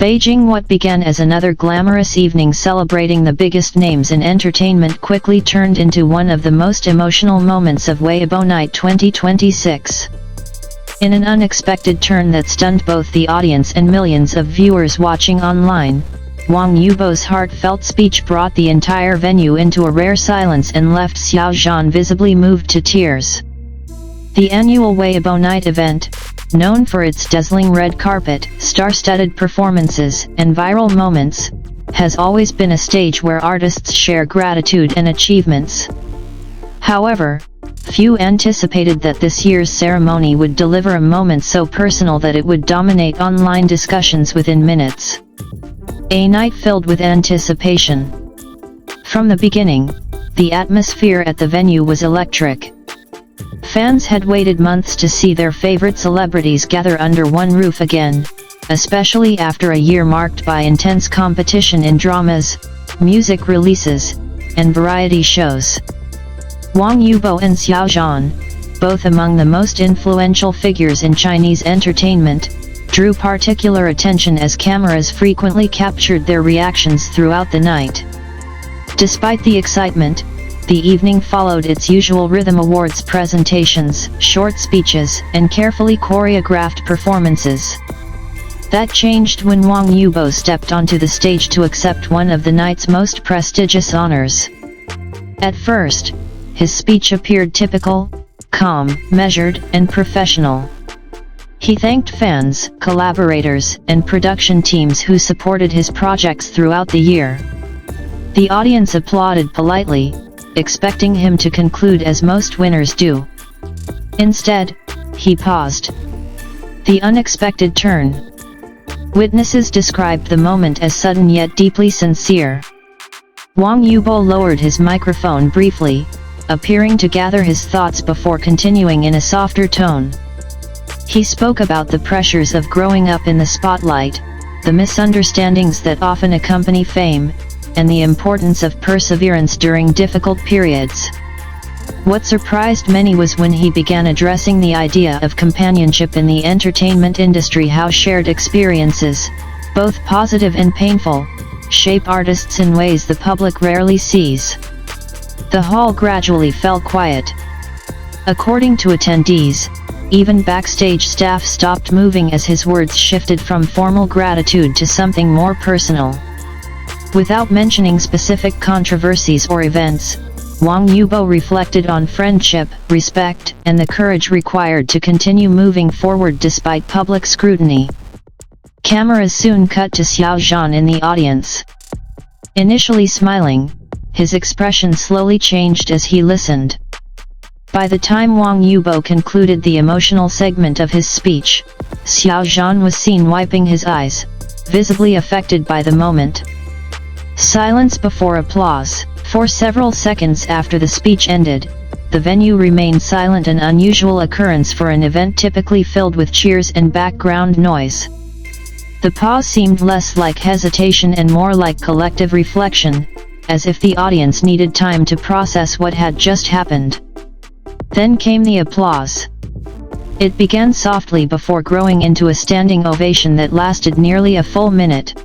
Beijing, what began as another glamorous evening celebrating the biggest names in entertainment, quickly turned into one of the most emotional moments of Weibo Night 2026. In an unexpected turn that stunned both the audience and millions of viewers watching online, Wang Yibo's heartfelt speech brought the entire venue into a rare silence and left Xiao Zhan visibly moved to tears. The annual Weibo Night event, known for its dazzling red carpet, star-studded performances, and viral moments, has always been a stage where artists share gratitude and achievements. However, few anticipated that this year's ceremony would deliver a moment so personal that it would dominate online discussions within minutes. A night filled with anticipation. From the beginning, the atmosphere at the venue was electric. Fans had waited months to see their favorite celebrities gather under one roof again, especially after a year marked by intense competition in dramas, music releases, and variety shows. Wang Yibo and Xiao Zhan, both among the most influential figures in Chinese entertainment, drew particular attention as cameras frequently captured their reactions throughout the night. Despite the excitement, the evening followed its usual rhythm: awards presentations, short speeches, and carefully choreographed performances. That changed when Wang Yibo stepped onto the stage to accept one of the night's most prestigious honors. At first, his speech appeared typical, calm, measured, and professional. He thanked fans, collaborators, and production teams who supported his projects throughout the year. The audience applauded politely, expecting him to conclude as most winners do. Instead, he paused. The unexpected turn. Witnesses described the moment as sudden yet deeply sincere. Wang Yibo lowered his microphone briefly, appearing to gather his thoughts before continuing in a softer tone. He spoke about the pressures of growing up in the spotlight, the misunderstandings that often accompany fame, and the importance of perseverance during difficult periods. What surprised many was when he began addressing the idea of companionship in the entertainment industry, how shared experiences, both positive and painful, shape artists in ways the public rarely sees. The hall gradually fell quiet. According to attendees, even backstage staff stopped moving as his words shifted from formal gratitude to something more personal. Without mentioning specific controversies or events, Wang Yibo reflected on friendship, respect, and the courage required to continue moving forward despite public scrutiny. Cameras soon cut to Xiao Zhan in the audience. Initially smiling, his expression slowly changed as he listened. By the time Wang Yibo concluded the emotional segment of his speech, Xiao Zhan was seen wiping his eyes, visibly affected by the moment. Silence before applause. For several seconds after the speech ended, the venue remained silent, an unusual occurrence for an event typically filled with cheers and background noise. The pause seemed less like hesitation and more like collective reflection, as if the audience needed time to process what had just happened. Then came the applause. It began softly before growing into a standing ovation that lasted nearly a full minute.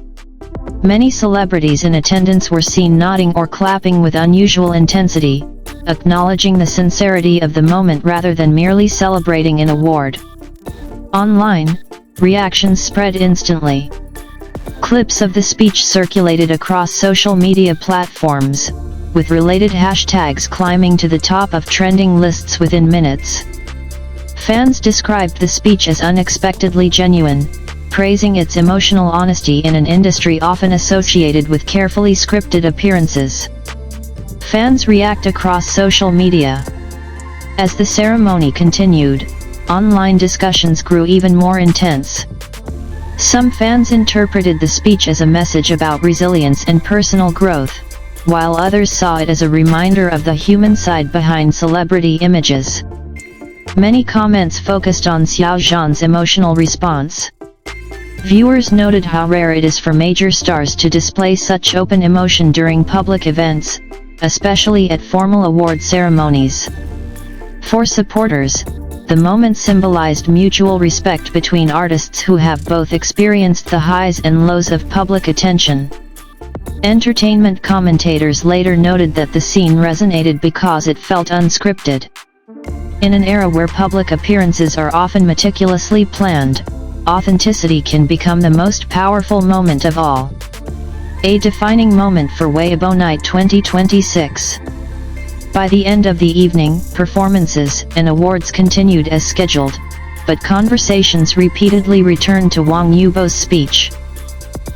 Many celebrities in attendance were seen nodding or clapping with unusual intensity, acknowledging the sincerity of the moment rather than merely celebrating an award. Online, reactions spread instantly. Clips of the speech circulated across social media platforms, with related hashtags climbing to the top of trending lists within minutes. Fans described the speech as unexpectedly genuine, praising its emotional honesty in an industry often associated with carefully scripted appearances. Fans react across social media. As the ceremony continued, online discussions grew even more intense. Some fans interpreted the speech as a message about resilience and personal growth, while others saw it as a reminder of the human side behind celebrity images. Many comments focused on Xiao Zhan's emotional response. Viewers noted how rare it is for major stars to display such open emotion during public events, especially at formal award ceremonies. For supporters, the moment symbolized mutual respect between artists who have both experienced the highs and lows of public attention. Entertainment commentators later noted that the scene resonated because it felt unscripted. In an era where public appearances are often meticulously planned, authenticity can become the most powerful moment of all. A defining moment for Weibo Night 2026. By the end of the evening, performances and awards continued as scheduled, but conversations repeatedly returned to Wang Yibo's speech.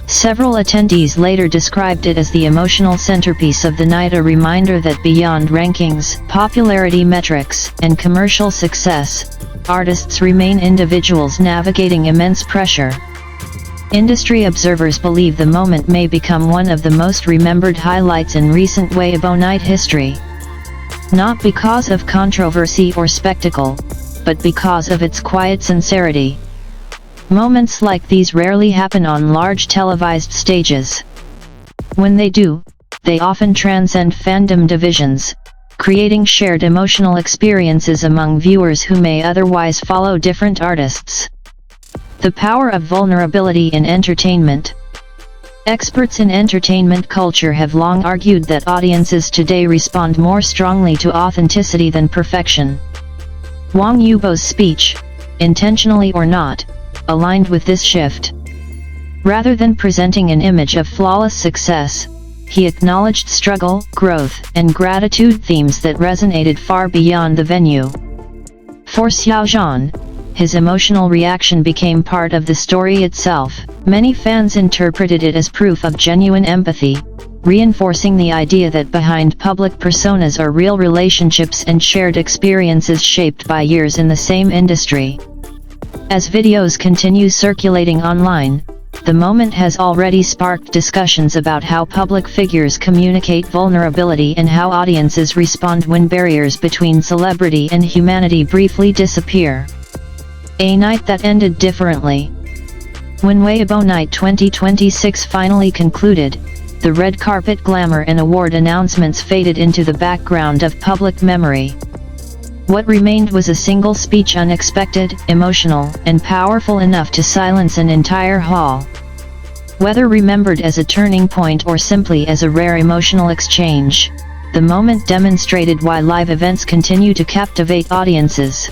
Several attendees later described it as the emotional centerpiece of the night, a reminder that beyond rankings, popularity metrics, and commercial success, artists remain individuals navigating immense pressure. Industry observers believe the moment may become one of the most remembered highlights in recent Weibo Night history. Not because of controversy or spectacle, but because of its quiet sincerity. Moments like these rarely happen on large televised stages. When they do, they often transcend fandom divisions, creating shared emotional experiences among viewers who may otherwise follow different artists. The power of vulnerability in entertainment. Experts in entertainment culture have long argued that audiences today respond more strongly to authenticity than perfection. Wang Yibo's speech, intentionally or not, aligned with this shift. Rather than presenting an image of flawless success, he acknowledged struggle, growth, and gratitude, themes that resonated far beyond the venue. For Xiao Zhan, his emotional reaction became part of the story itself. Many fans interpreted it as proof of genuine empathy, reinforcing the idea that behind public personas are real relationships and shared experiences shaped by years in the same industry. As videos continue circulating online, the moment has already sparked discussions about how public figures communicate vulnerability and how audiences respond when barriers between celebrity and humanity briefly disappear. A night that ended differently. When Weibo Night 2026 finally concluded, the red carpet glamour and award announcements faded into the background of public memory. What remained was a single speech, unexpected, emotional, and powerful enough to silence an entire hall. Whether remembered as a turning point or simply as a rare emotional exchange, the moment demonstrated why live events continue to captivate audiences.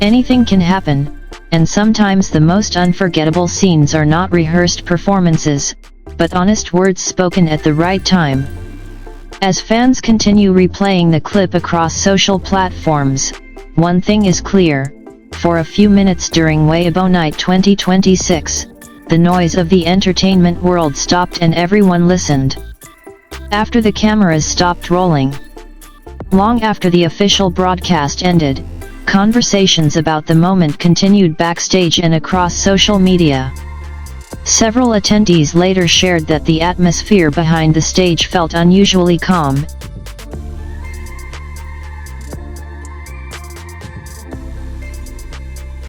Anything can happen, and sometimes the most unforgettable scenes are not rehearsed performances, but honest words spoken at the right time. As fans continue replaying the clip across social platforms, one thing is clear: for a few minutes during Weibo Night 2026, the noise of the entertainment world stopped and everyone listened. After the cameras stopped rolling, long after the official broadcast ended, conversations about the moment continued backstage and across social media. Several attendees later shared that the atmosphere behind the stage felt unusually calm,